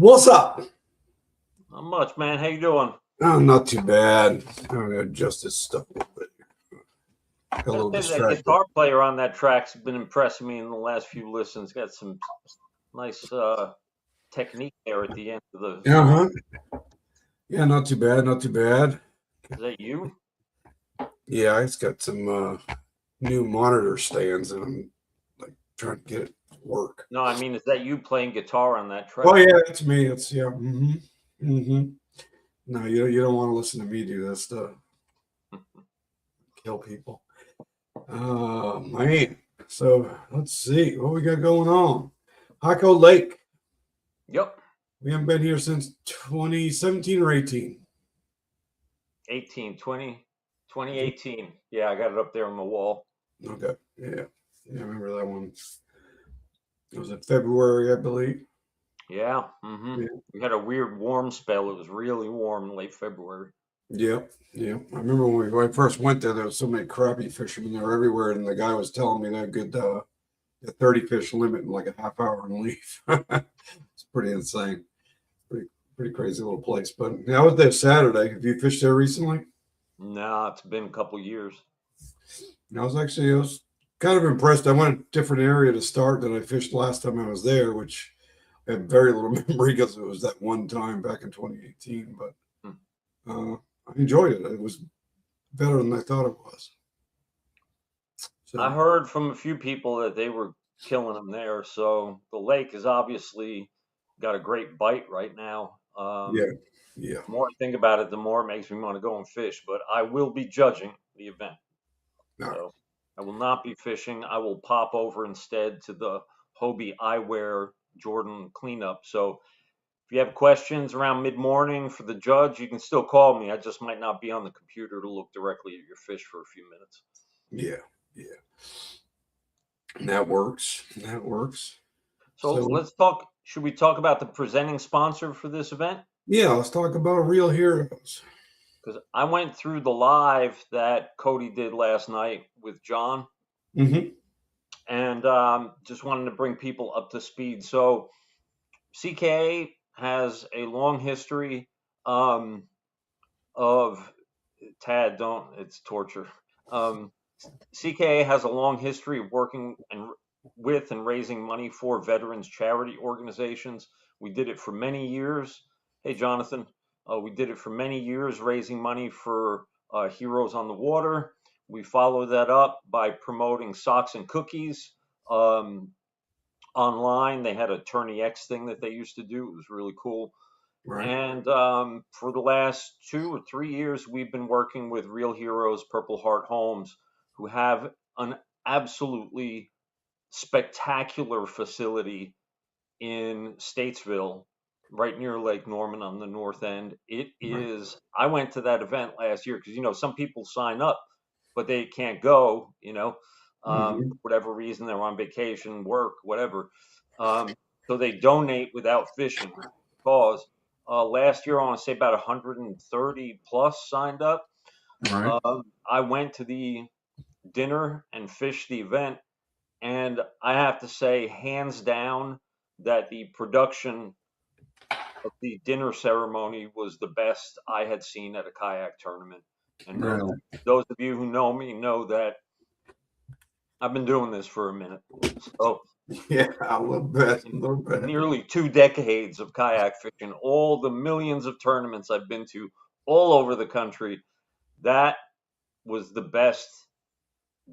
What's up? Not much, man. How you doing? Oh, not too bad. I'm gonna adjust this stuff a little bit. Got a little That distracted. guitar player on that track's been impressing me in the last few listens. Got some nice technique there at the end of the song. Yeah, not too bad. Not too bad. Is that you? Yeah, it's got some new monitor stands, and I'm like trying to get it to work. No, I mean, is that you playing guitar on that track? Oh yeah, it's me. It's yeah. No, you don't want to listen to me do this stuff. Kill people. Man. So let's see what we got going on. Hyco Lake. Yep. We haven't been here since 2017 or 18. 2018. Yeah, I got it up there on the wall. Okay. Yeah. I remember that one. It was in February, I believe. Yeah. Yeah. We had a weird warm spell. It was really warm in late February. Yep. I remember when I first went there was so many crappie fishermen there everywhere, and the guy was telling me that good a 30 fish limit in like a half hour and leave. It's pretty insane. Pretty crazy little place. But I was there Saturday. Have you fished there recently? No, it's been a couple years. I was kind of impressed. I went a different area to start than I fished last time I was there, which I have very little memory because it was that one time back in 2018. But I enjoyed it. It was better than I thought it was. So, I heard from a few people that they were killing them there. So the lake has obviously got a great bite right now. yeah. The more I think about it, the more it makes me want to go and fish. But I will be judging the event. No. So I will not be fishing. I will pop over instead to the Hobie Eyewear Jordan cleanup. So if you have questions around mid-morning for the judge, you can still call me. I just might not be on the computer to look directly at your fish for a few minutes. Yeah. That works. So let's talk. Should we talk about the presenting sponsor for this event? Yeah, let's talk about Real Heroes. Because I went through the live that Cody did last night with John. And just wanted to bring people up to speed. So CKA has a long history of Tad, it's torture. CKA has a long history of working with and raising money for veterans charity organizations. We did it for many years. Hey, Jonathan, we did it for many years, raising money for Heroes on the Water. We followed that up by promoting socks and cookies online. They had a Tourney X thing that they used to do. It was really cool. Right. And for the last 2 or 3 years, we've been working with Real Heroes Purple Heart Homes, who have an absolutely spectacular facility in Statesville, right near Lake Norman on the north end. It is, I went to that event last year because, some people sign up, but they can't go, for whatever reason, they're on vacation, work, whatever. So they donate without fishing. Because last year, I want to say about 130 plus signed up. Right. I went to the dinner and fished the event, and I have to say, hands down, that the production of the dinner ceremony was the best I had seen at a kayak tournament. And those of you who know me know that I've been doing this for a minute. So yeah, a little bit. Nearly 2 decades of kayak fishing, all the millions of tournaments I've been to all over the country. That was the best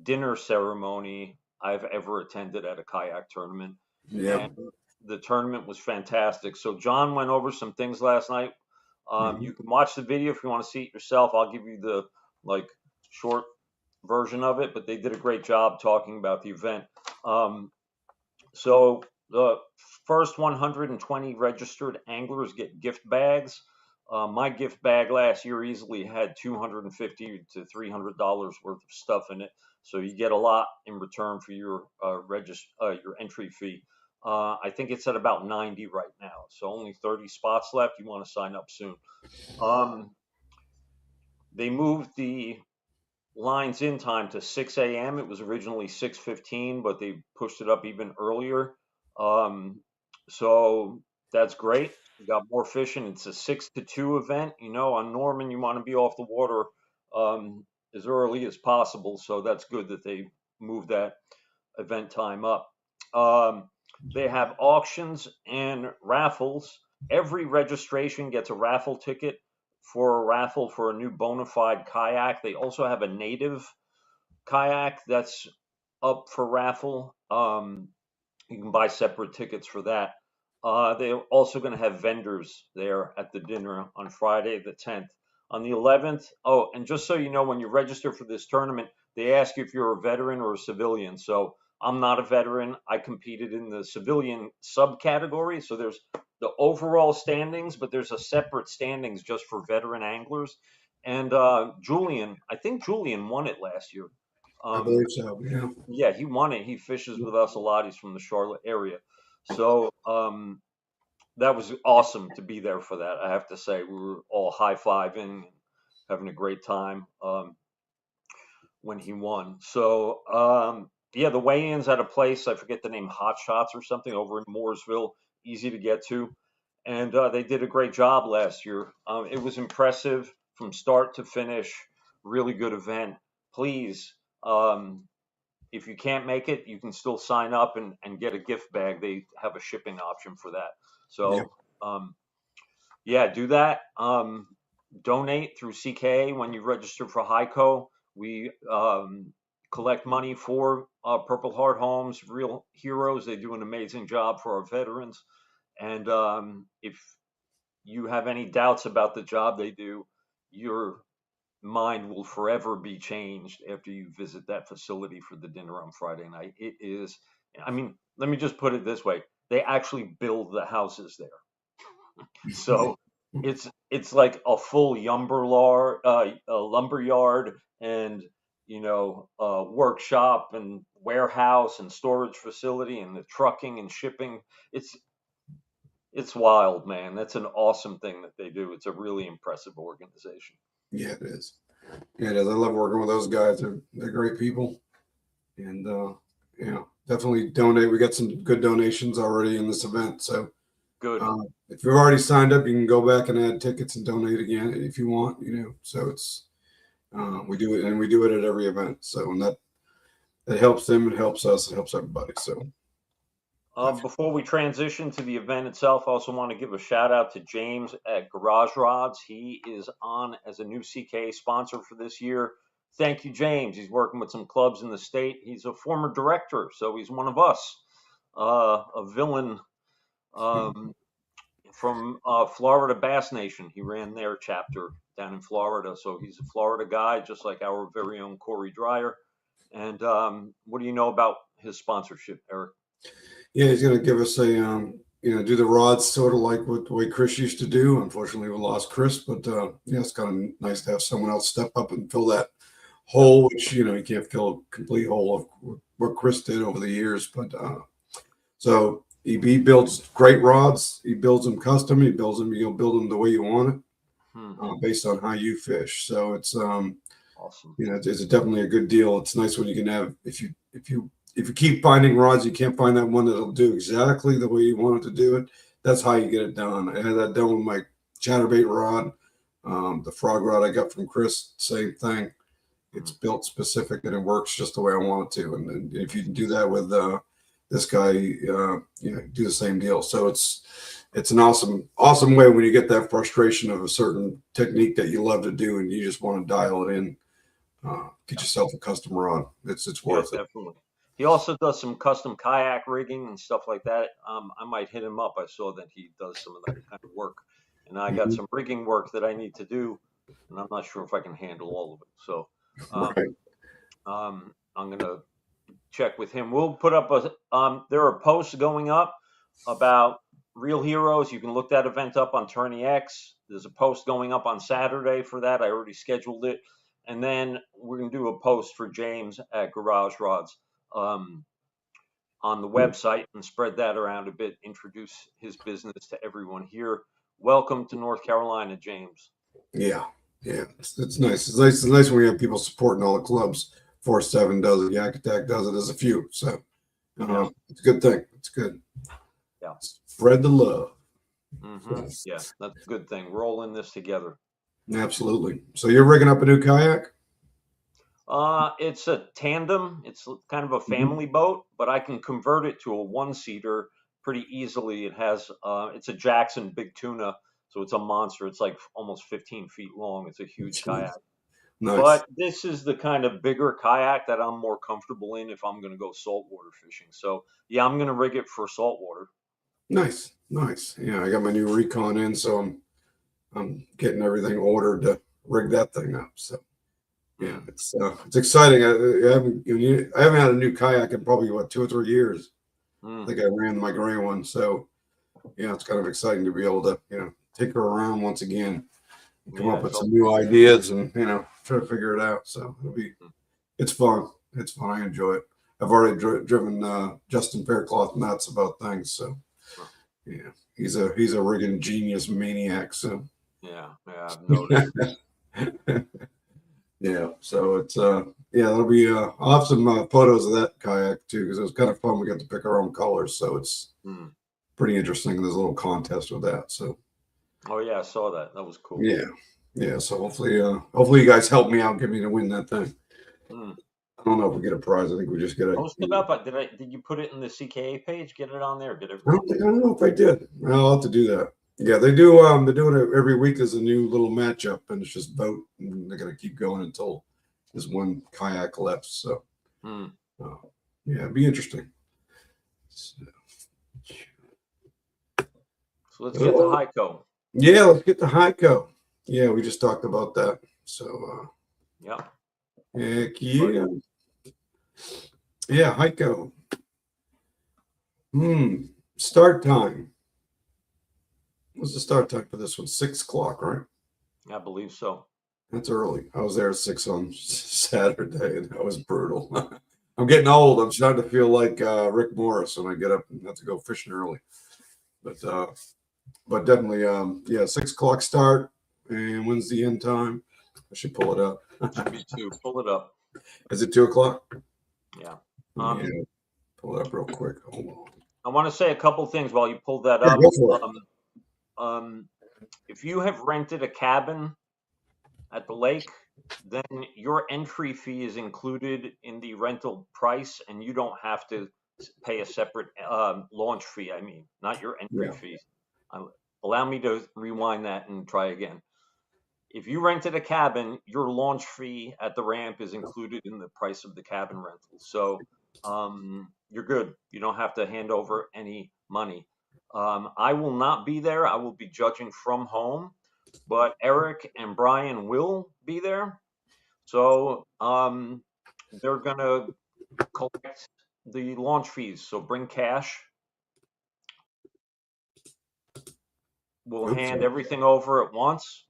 dinner ceremony I've ever attended at a kayak tournament. Yeah. And the tournament was fantastic. So John went over some things last night. You can watch the video if you want to see it yourself. I'll give you the short version of it, but they did a great job talking about the event. So the first 120 registered anglers get gift bags. My gift bag last year easily had $250 to $300 worth of stuff in it. So you get a lot in return for your your entry fee. I think it's at about 90 right now. So only 30 spots left. You want to sign up soon. They moved the lines in time to 6 a.m. It was originally 6:15, but they pushed it up even earlier. So that's great. We got more fishing. It's a 6 to 2 event. On Norman, you want to be off the water as early as possible. So that's good that they moved that event time up. They have auctions and raffles. Every registration gets a raffle ticket for a raffle for a new bona fide kayak. They also have a native kayak that's up for raffle. You can buy separate tickets for that. They're also going to have vendors there at the dinner on Friday the 10th. On the 11th, oh, and just so you know, when you register for this tournament, they ask you if you're a veteran or a civilian. So I'm not a veteran. I competed in the civilian subcategory. So there's the overall standings, but there's a separate standings just for veteran anglers. And Julian, I think Julian won it last year. I believe so. Yeah. Yeah, he won it. He fishes with us a lot. He's from the Charlotte area. So that was awesome to be there for that. I have to say, we were all high-fiving, having a great time when he won. So yeah, the weigh-ins at a place, I forget the name, Hot Shots or something, over in Mooresville, easy to get to. And they did a great job last year. It was impressive from start to finish. Really good event. Please, if you can't make it, you can still sign up and get a gift bag. They have a shipping option for that. Yeah. So, yeah, do that. Donate through CKA when you register for Hyco. We collect money for Purple Heart Homes, Real Heroes. They do an amazing job for our veterans. And if you have any doubts about the job they do, your mind will forever be changed after you visit that facility for the dinner on Friday night. It is, I mean, let me just put it this way. They actually build the houses there. So it's like a full lumber yard and workshop and warehouse and storage facility and the trucking and shipping. It's wild, man. That's an awesome thing that they do. It's a really impressive organization. Yeah, it is. Yeah, it is. I love working with those guys. They're great people, and definitely donate. We got some good donations already in this event, so Good. if you've already signed up, you can go back and add tickets and donate again if you want. So it's we do it, and we do it at every event. So and that helps them, it helps us, it helps everybody. So before we transition to the event itself, I also want to give a shout out to James at Garage Rods. He is on as a new CKA sponsor for this year. Thank you, James. He's working with some clubs in the state. He's a former director, so he's one of us, a villain from Florida Bass Nation. He ran their chapter down in Florida, so he's a Florida guy, just like our very own Corey Dreyer. And what do you know about his sponsorship, Eric? Yeah, he's going to give us a, do the rods sort of like what the way Chris used to do. Unfortunately, we lost Chris, but it's kind of nice to have someone else step up and fill that hole, which, you can't fill a complete hole of what Chris did over the years. But so he builds great rods. He builds them custom. He builds them, build them the way you want it based on how you fish. So it's, awesome. It's definitely a good deal. It's nice when you can have, if you keep finding rods, you can't find that one that'll do exactly the way you want it to do it. That's how you get it done. I had that done with my chatterbait rod. The frog rod I got from Chris, same thing. It's built specific and it works just the way I want it to. And if you can do that with this guy, do the same deal. So it's an awesome way when you get that frustration of a certain technique that you love to do and you just want to dial it in. Get yourself a custom rod. It's worth it. Definitely. He also does some custom kayak rigging and stuff like that. I might hit him up. I saw that he does some of that kind of work. And I got some rigging work that I need to do, and I'm not sure if I can handle all of it. So I'm going to check with him. We'll put up there are posts going up about Real Heroes. You can look that event up on Tourney X. There's a post going up on Saturday for that. I already scheduled it. And then we're going to do a post for James at Garage Rods on the website and spread that around a bit, introduce his business to everyone here. Welcome to North Carolina, James. Yeah. It's nice. It's nice when we have people supporting all the clubs. 4-7 does it. Yak Attack does it. There's a few. So it's a good thing. It's good. Yeah. Spread the love. Yeah, that's a good thing. We're all in this together. Absolutely. So you're rigging up a new kayak? It's a tandem. It's kind of a Mhm. family boat, but I can convert it to a one-seater pretty easily. It's a Jackson Big Tuna, so it's a monster. It's like almost 15 feet long. It's a huge kayak. Jeez. Nice. But this is the kind of bigger kayak that I'm more comfortable in if I'm going to go saltwater fishing. So yeah, I'm going to rig it for saltwater. Nice. Nice. Yeah, I got my new Recon in, so I'm getting everything ordered to rig that thing up. So yeah, Mm, it's exciting. I haven't had a new kayak in probably what 2 or 3 years. I mm. think I ran my gray one. So yeah, it's kind of exciting to be able to take her around once again and come Yeah, up it with felt some pretty new good. ideas and try to figure it out. So Mm, it's fun. It's fun. I enjoy it. I've already driven Justin Faircloth nuts about things. So uh, yeah, he's a rigging genius maniac. So yeah, I've noticed. yeah, so yeah, there'll be I'll have some photos of that kayak too because it was kind of fun. We got to pick our own colors, so it's Mm. pretty interesting. There's a little contest with that. So Oh yeah, I saw that. That was cool. yeah, yeah. So hopefully you guys help me out, get me to win that thing. Mm. I don't know if we get a prize. I think we just get a. Post it up. Did you put it in the CKA page? Get it on there. Get everybody. I don't know if I did. I'll have to do that. Yeah, they do. They're doing it every week. There's a new little matchup, and it's just vote, and they're gonna keep going until there's one kayak left. So Mm. uh, yeah, it'd be interesting. So, So let's get to oh, Hyco. yeah, let's get to Hyco. Yeah, we just talked about that. So Yeah. heck But yeah, yeah, Hyco. Start time. What's the start time for this one? 6 o'clock, right? I believe so. That's early. I was there at 6 on Saturday, and that was brutal. I'm getting old. I'm starting to feel like Rick Morris when I get up and have to go fishing early. But definitely, yeah, 6 o'clock start. And when's the end time? I should pull it up. Should be two. Pull it up. Is it 2 o'clock? Yeah. Yeah, pull it up real quick. Hold on. I want to say a couple things while you pull that Yeah, up. go for it. Um, if you have rented a cabin at the lake, then your entry fee is included in the rental price, and you don't have to pay a separate launch fee. I mean, not your entry Yeah. fees. Allow me to rewind that and try again. If you rented a cabin, your launch fee at the ramp is included in the price of the cabin rental. So you're good. You don't have to hand over any money. I will not be there. I will be judging from home, but Eric and Brian will be there. So they're going to collect the launch fees. So bring cash. We'll Oops. hand everything over at once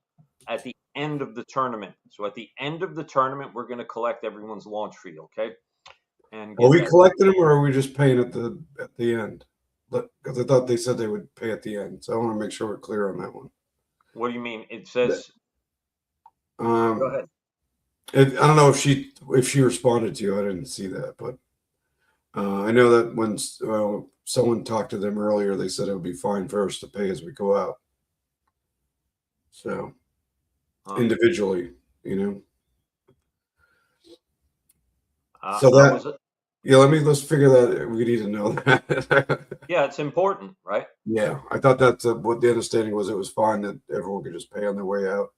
at the end of the tournament. So at the end of the tournament, we're going to collect everyone's launch fee, okay? And Are get we that. collecting them, or are we just paying at the end? Because I thought they said they would pay at the end, so I want to make sure we're clear on that one. What do you mean? It That- says, go Um, ahead. I don't know if she responded to you. I didn't see that, but I know that when someone talked to them earlier, they said it would be fine for us to pay as we go out. So Huh. individually, you know. So I that was, yeah, let's figure that. We need to know that. yeah, it's important, right? Yeah, I thought that's what the understanding was. It was fine that everyone could just pay on their way out.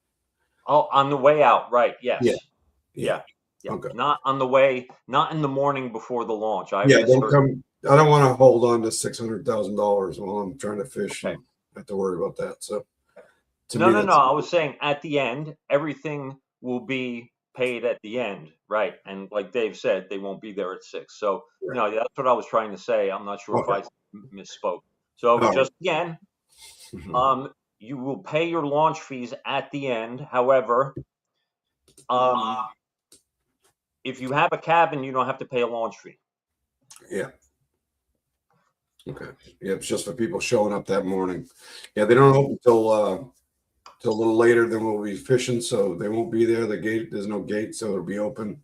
Oh, on the way out, right? Yeah, Yes. yeah. Yeah. Yeah. Okay. Not on the way, not in the morning before the launch. I Yeah, don't misheard. come. I don't want to hold on to $600,000 while I'm trying to fish Okay. and have to worry about that. So to No, me, no, no. that's I was saying at the end, everything will be paid at the end, right? And like Dave said, they won't be there at 6. So right. no, that's what I was trying to say. I'm not sure if Okay. I misspoke. So All right. just again, you will pay your launch fees at the end. However, um, if you have a cabin, you don't have to pay a launch fee. Yeah. Okay. Yeah, it's just for people showing up that morning. Yeah, they don't open till a little later than we'll be fishing, so they won't be there. There's no gate, so it'll be open.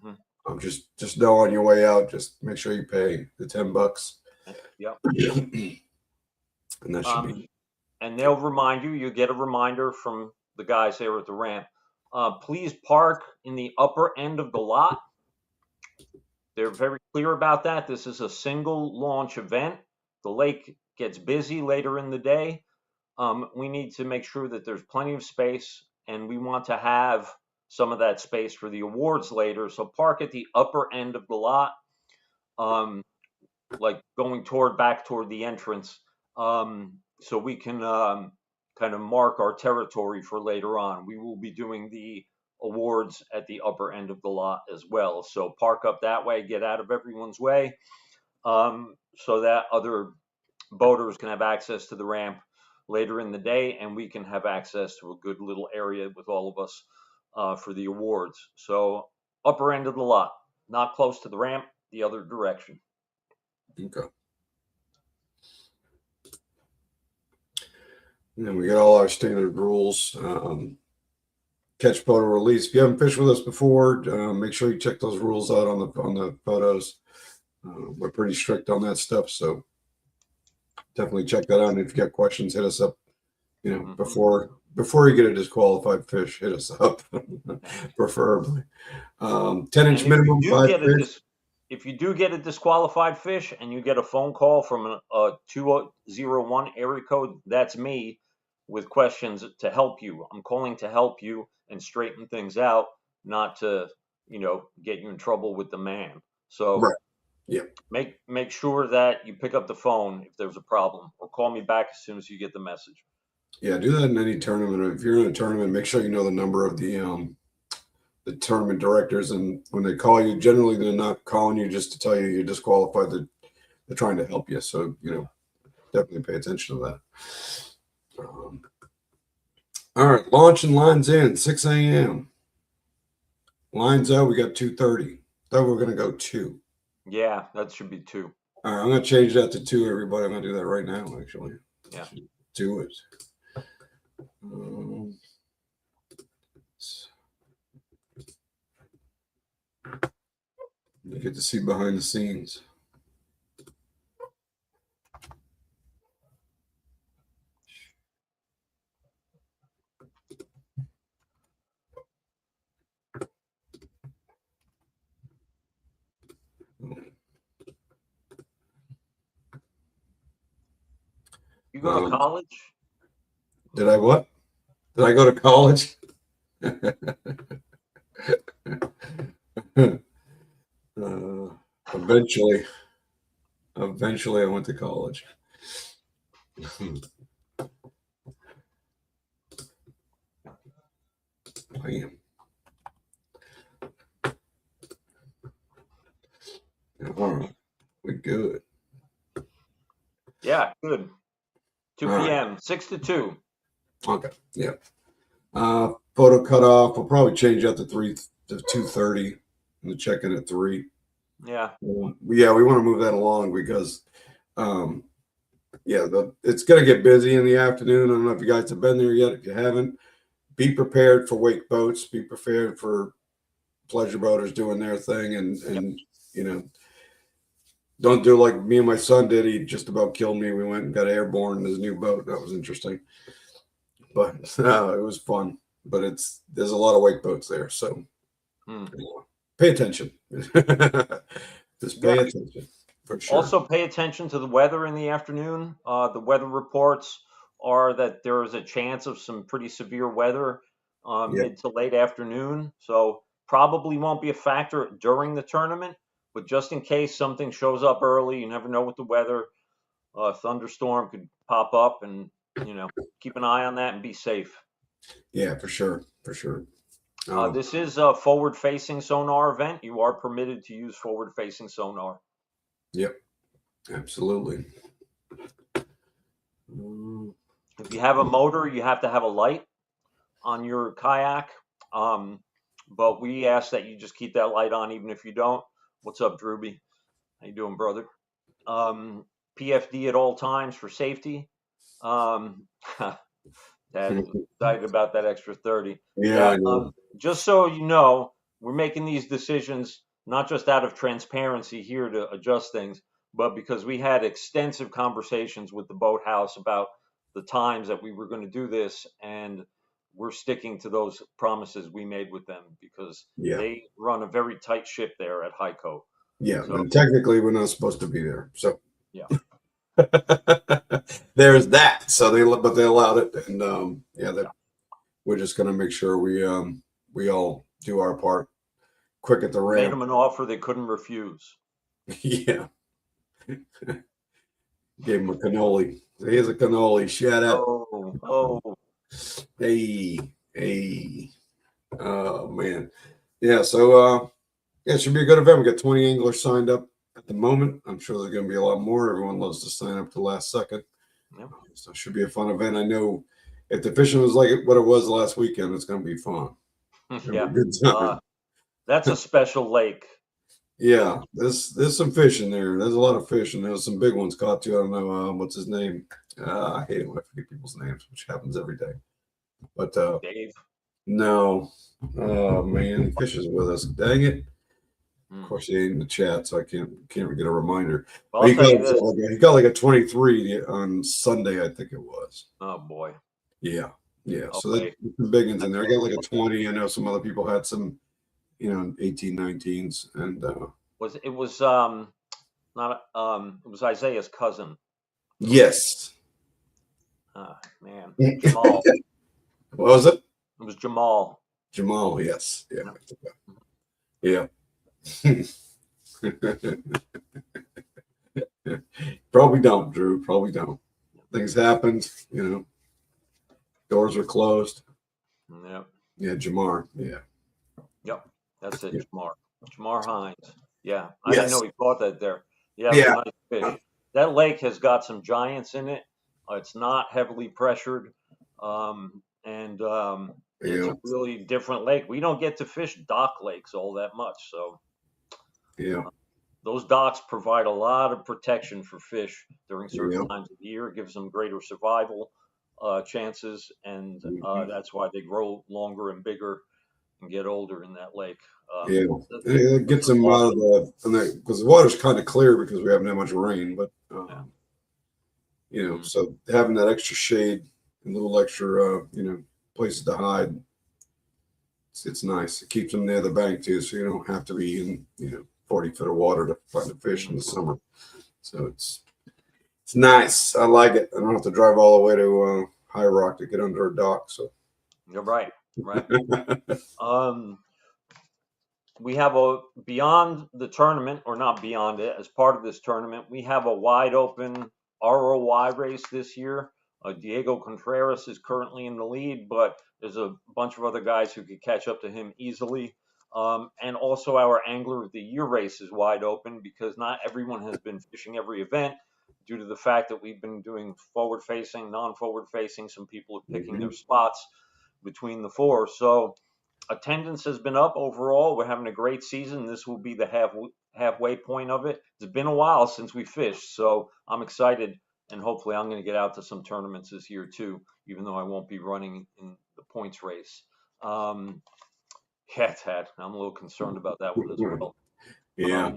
Hmm. Just know on your way out, just make sure you pay the $10, Yep. and that should Um, be. and they'll remind you. You get a reminder from the guys there at the ramp. Please park in the upper end of the lot. They're very clear about that. This is a single launch event. The lake gets busy later in the day. We need to make sure that there's plenty of space, and we want to have some of that space for the awards later. So park at the upper end of the lot, like going back toward the entrance, so we can kind of mark our territory for later on. We will be doing the awards at the upper end of the lot as well. So park up that way, get out of everyone's way, so that other boaters can have access to the ramp later in the day, and we can have access to a good little area with all of us for the awards. So upper end of the lot, not close to the ramp, the other direction. Okay. And then we got all our standard rules. Catch, photo, release. If you haven't fished with us before, make sure you check those rules out on the photos. We're pretty strict on that stuff, so definitely check that out. And if you got questions, hit us up. You know, before you get a disqualified fish, hit us up, preferably. 10-inch minimum, 5 fish. If you do get a disqualified fish and you get a phone call from a 201 area code, that's me with questions to help you. I'm calling to help you and straighten things out, not to, get you in trouble with the man. So Right. Yeah. Make sure that you pick up the phone if there's a problem, or call me back as soon as you get the message. Yeah, do that in any tournament. If you're in a tournament, make sure you know the number of the tournament directors, and when they call you, generally they're not calling you just to tell you you're disqualified. They're trying to help you. So, definitely pay attention to that. All right, launch and lines in, 6 a.m. Lines out, we got 2:30. Thought we were going to go 2. Yeah, that should be 2. All right, I'm going to change that to 2, everybody. I'm going to do that right now, actually. Yeah. Do it. You get to see behind the scenes. You go to college? Did I what? Did I go to college? Eventually I went to college. I am. All right. We're good. Yeah, good. 2 All p.m., right. 6 to 2. Okay. Yeah. Photo cutoff. We'll probably change that to 2:30 and the check-in at 3. Yeah. Yeah, we want to move that along because it's going to get busy in the afternoon. I don't know if you guys have been there yet. If you haven't, be prepared for wake boats. Be prepared for pleasure boaters doing their thing, and don't do like me and my son did. He just about killed me. We went and got airborne in his new boat. That was interesting, but it was fun. But there's a lot of wake boats there, so pay attention. Just pay attention. For sure. Also, pay attention to the weather in the afternoon. The weather reports are that there is a chance of some pretty severe weather mid to late afternoon. So probably won't be a factor during the tournament, but just in case something shows up early, you never know with the weather. A thunderstorm could pop up, and keep an eye on that and be safe. Yeah, for sure. For sure. This is a forward-facing sonar event. You are permitted to use forward-facing sonar. Yep, absolutely. If you have a motor, you have to have a light on your kayak. But we ask that you just keep that light on even if you don't. What's up, Drewby? How you doing, brother? PFD at all times for safety. Dad excited about that extra 30. Yeah. Just so you know, we're making these decisions not just out of transparency here to adjust things, but because we had extensive conversations with the boathouse about the times that we were going to do this, and we're sticking to those promises we made with them because Yeah. they run a very tight ship there at Hyco. Yeah. So And technically, we're not supposed to be there. So yeah, there's that. So but they allowed it. And yeah, yeah. we're just going to make sure we all do our part quick at the Made ramp. them an offer they couldn't refuse. Yeah. Gave him a cannoli. Here's a cannoli. Shout out. Oh, Hey, hey. Oh man. Yeah, so yeah, it should be a good event. We got 20 anglers signed up at the moment. I'm sure there's gonna be a lot more. Everyone loves to sign up to the last second. yep. So it should be a fun event. I know if the fishing was like what it was last weekend, it's gonna be fun. It's gonna Yeah. be a good time. That's a special lake. Yeah, there's some fish in there. There's a lot of fish, and there's some big ones caught too. I don't know what's his name. I hate it when I forget people's names, which happens every day. But Dave. no, oh man, he fishes with us. Dang it! Of course, he ain't in the chat, so I can't get a reminder. Well, But I'll tell you this. he got like a 23 on Sunday, I think it was. Oh boy. Yeah, yeah. So Okay. there's some big ones in there. I got like a 20. I know some other people had some, 18, 19s, and It was not it was Isaiah's cousin. yes. Man, Jamal. What was it? It was Jamal. Jamal, yes. Yeah. Yeah. Probably don't, Drew. Probably don't. Things happened, doors were closed. Yep. Yeah, Jamar. Yeah. Yep. That's it, Yeah. Jamar Hines. Yeah. I didn't know he caught that there. Yeah, it was Yeah. a nice fish. That lake has got some giants in it. It's not heavily pressured. And it's Yeah. a really different lake. We don't get to fish dock lakes all that much. So Yeah. those docks provide a lot of protection for fish during certain Yeah. times of the year. It gives them greater survival chances, and Mhm. that's why they grow longer and bigger and get older in that lake. Yeah. It's It gets them out of because the water's kind of clear because we haven't had much rain, but so having that extra shade and a little extra places to hide, it's nice. It keeps them near the bank too, so you don't have to be in 40 foot of water to find a fish in the summer. So it's nice. I like it. I don't have to drive all the way to High Rock to get under a dock. So You're right. We have beyond the tournament, or not beyond it, as part of this tournament, we have a wide open ROI race this year. Diego Contreras is currently in the lead, but there's a bunch of other guys who could catch up to him easily. And also our Angler of the Year race is wide open because not everyone has been fishing every event due to the fact that we've been doing forward facing, non-forward facing. Some people are picking their spots between the four. So attendance has been up overall. We're having a great season. This will be the halfway point of it. It's been a while since we fished, so I'm excited, and hopefully I'm going to get out to some tournaments this year too, even though I won't be running in the points race. Yeah, Tad, I'm a little concerned about that one as well. yeah.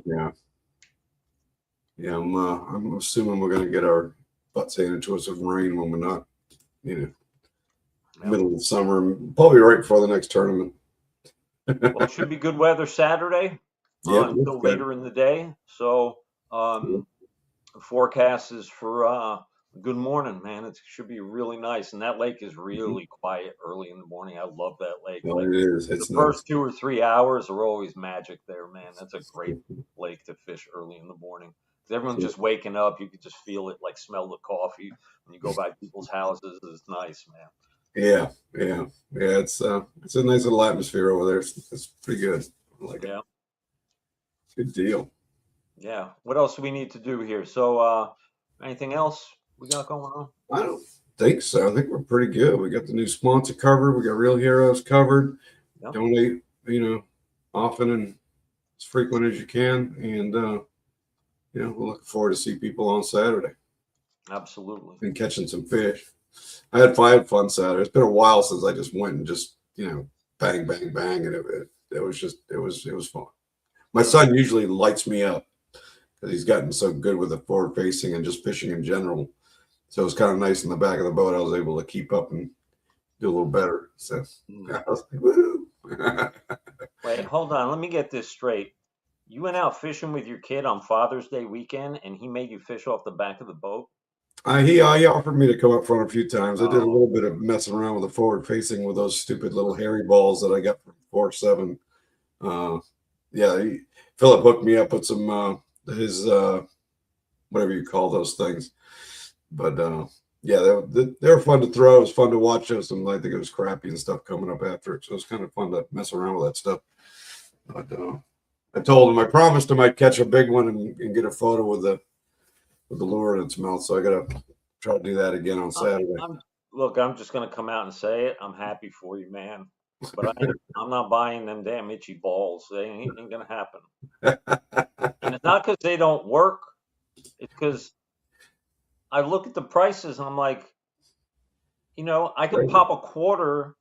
I'm assuming we're going to get our butts handed to us of rain when we're not, middle of the summer, probably right before the next tournament. Well, it should be good weather Saturday until later in the day. So the forecast is for good morning, man. It should be really nice. And that lake is really quiet early in the morning. I love that lake. Well, it is. It's the first 2 or 3 hours are always magic there, man. That's a great lake to fish early in the morning. Everyone's just waking up. You could just feel it, like smell the coffee when you go by people's houses. It's nice, man. Yeah. It's a nice little atmosphere over there. It's pretty good. I like it. Good deal. Yeah. What else do we need to do here? So, anything else we got going on? I don't think so. I think we're pretty good. We got the new sponsor covered. We got Real Heroes covered. Yep. Donate, often and as frequent as you can. And, we're looking forward to see people on Saturday. Absolutely. And catching some fish. I had fun Saturday. It's been a while since I just went and just, bang, bang, bang. And it was fun. My son usually lights me up because he's gotten so good with the forward facing and just fishing in general. So it was kind of nice in the back of the boat. I was able to keep up and do a little better. So I was like, woo. Wait, hold on. Let me get this straight. You went out fishing with your kid on Father's Day weekend, and he made you fish off the back of the boat? He offered me to come up front a few times. I did a Oh, little bit of messing around with the forward facing with those stupid little hairy balls that I got from 4.7. Uh, yeah, Philip hooked me up with some his whatever you call those things. But yeah, they were fun to throw. It was fun to watch. I think it was crappy and stuff coming up after it, so it was kind of fun to mess around with that stuff. But I told him I promised him I'd catch a big one and get a photo with the lure in its mouth. So I got to try to do that again on Saturday. look, I'm just gonna come out and say it. I'm happy for you, man. But I'm not buying them damn itchy balls. They ain't gonna happen. And it's not because they don't work. It's because I look at the prices and I'm like, I could pop a quarter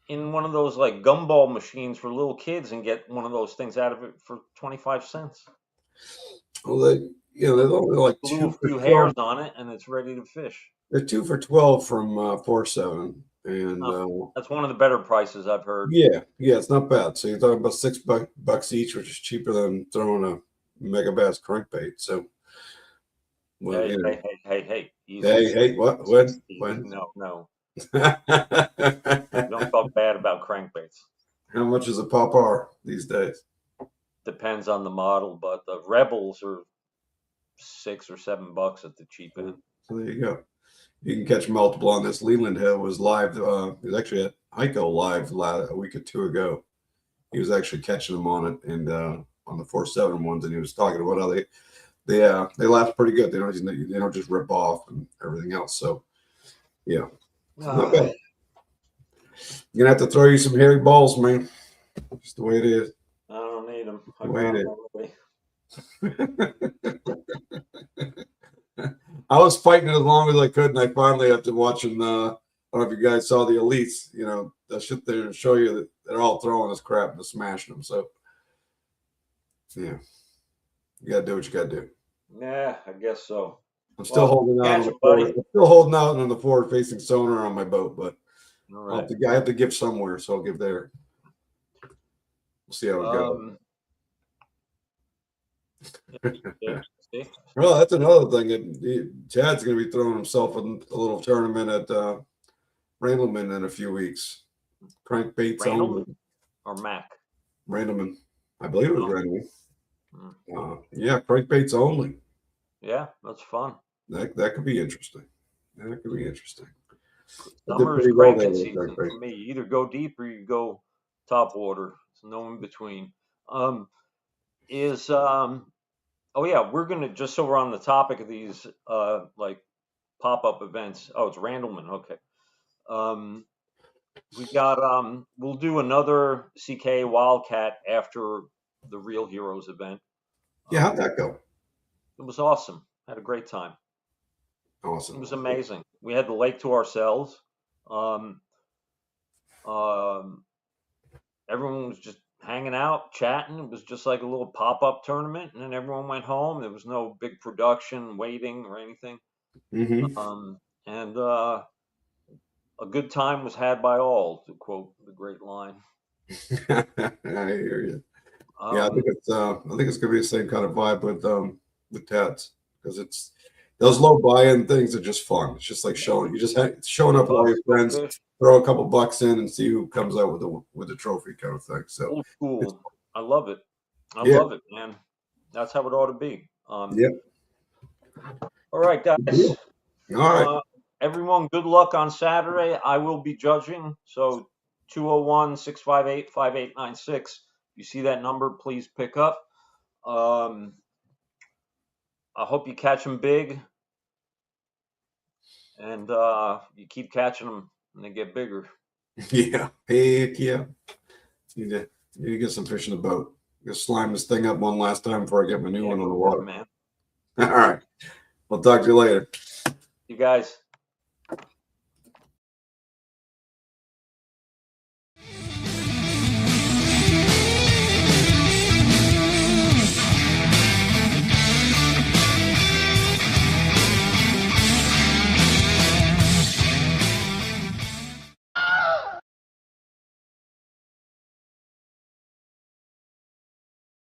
in one of those like gumball machines for little kids and get one of those things out of it for 25 cents. Well, they're only like Glue 2 a for few 12. hairs on it and it's ready to fish. They're 2 for 12 from 4.7, and That's one of the better prices I've heard. yeah, it's not bad. So you're talking about $6 each, which is cheaper than throwing a mega bass crankbait. So, well, Hey, you know, hey, easy. hey, what, when? No. How Don't talk bad about crankbaits. much is a Pop-R these days? Depends on the model, but the Rebels are $6 or $7 at the cheap end. So there you go. You can catch multiple on this. Leland Hill was live. It was actually at Hyco live a week or two ago. He was actually catching them on it and on the 4.7 ones, and he was talking about how they last pretty good. They don't just rip off and everything else. So yeah, not bad. You're gonna have to throw you some hairy balls, man. Just the way it is. I don't need them. The way it is. I was fighting it as long as I could, and I finally, after watching, I don't know if you guys saw the elites, they'll sit there and show you that they're all throwing this crap and smashing them. So, yeah, you got to do what you got to do. Yeah, I guess so. I'm still holding out on the buddy. I'm still holding out on the forward-facing sonar on my boat, but All right. I have to give somewhere, so I'll give there. We'll see how it goes. See? Well, that's another thing. Chad's going to be throwing himself in a little tournament at Randleman in a few weeks. Crankbaits only. Or Mac? Randleman. I believe it was Randleman. Yeah, crankbaits only. Yeah, that's fun. That could be interesting. That could be interesting. Summer is cranking season for me. You either go deep or you go top water. There's no in between. Oh yeah, we're gonna, just so we're on the topic of these like pop-up events. Oh, it's Randleman. Okay. We got we'll do another CKA Wildcat after the Real Heroes event. Yeah, how'd that go? It was awesome. Had a great time. Awesome. It was amazing. We had the lake to ourselves. Everyone was just hanging out, chatting. It was just like a little pop-up tournament, and then everyone went home. There was no big production, waiting, or anything. Mm-hmm. And a good time was had by all, to quote the great line. I hear you. Yeah, I think it's gonna be the same kind of vibe with Tats, because it's those low buy-in things are just fun. It's just like showing up with all your friends, throw a couple bucks in, and see who comes out with the trophy kind of thing. So old school. I love it. I love it, man. That's how it ought to be. Yep. All right, guys. All right. Everyone, good luck on Saturday. I will be judging. So 201-658-5896. You see that number, please pick up. I hope you catch them big, and you keep catching them and they get bigger. Yeah, heck yeah. Need to get some fish in the boat. Just slime this thing up one last time before I get my new one on the water. Man. All right. We'll talk to you later. You guys.